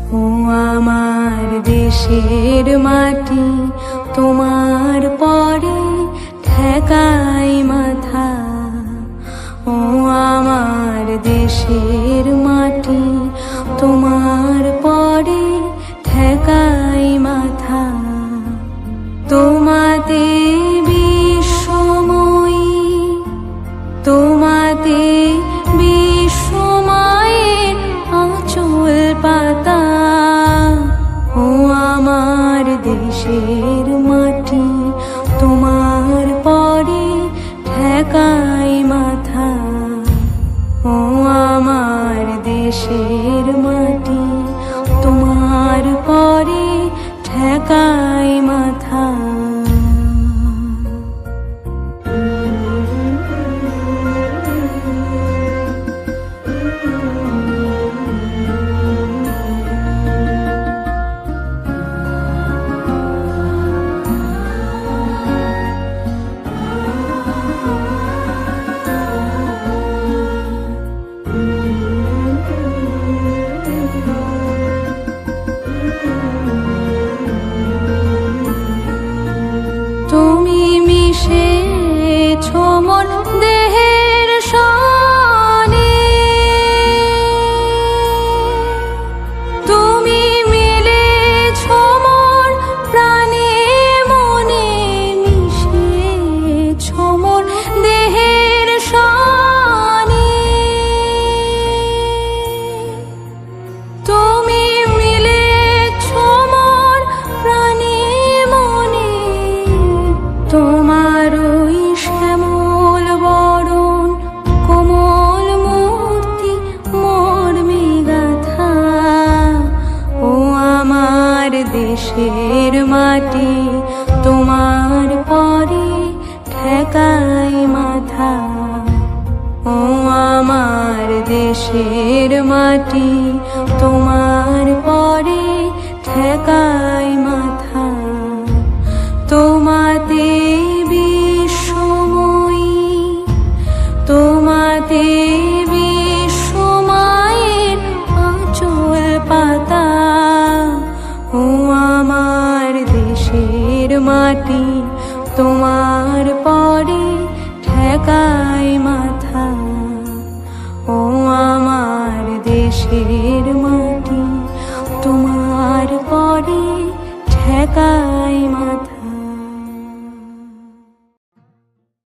ও আমার দেশের মাটি, তোমার পরে ঠেকাই মাথা। ও আমার দেশের মাটি, তোমার পরে ঠেকাই মাথা। তোমাতে বিশ্বময়ী, তোমাতে বিশ্বমায়ের আঁচল পাতা। ও আমার দেশের মাটি, তোমার পরে ঠেকাই মাথা। ও আমার দেশের মাটি, তোমার পরে ঠেকাই মাথা। তুমি মিশেছ মন দেহের সনে, তুমি মিলেছ মন প্রাণে মনে, মিশেছ মন দেহের সনে। তুমি মিলেছ মন প্রাণে মনে, তোমার ওই শ্যামল বরণ কোমল মূর্তি মর্মে গাথা। ও আমার দেশের মাটি, তোমার পরে ঠেকাই মাথা। ও আমার দেশের মাটি, তোমার পরে ঠেকাই মাথা। তোমাতে বিশ্বময়ী, তোমাতে বিশ্বমায়ের আঁচল পাতা। ও আমার দেশের মাটি, তোমার পরে ঠেকাই মাথা। ও আমার দেশের মাটি, তোমার পরে ঠেকাই মাথা।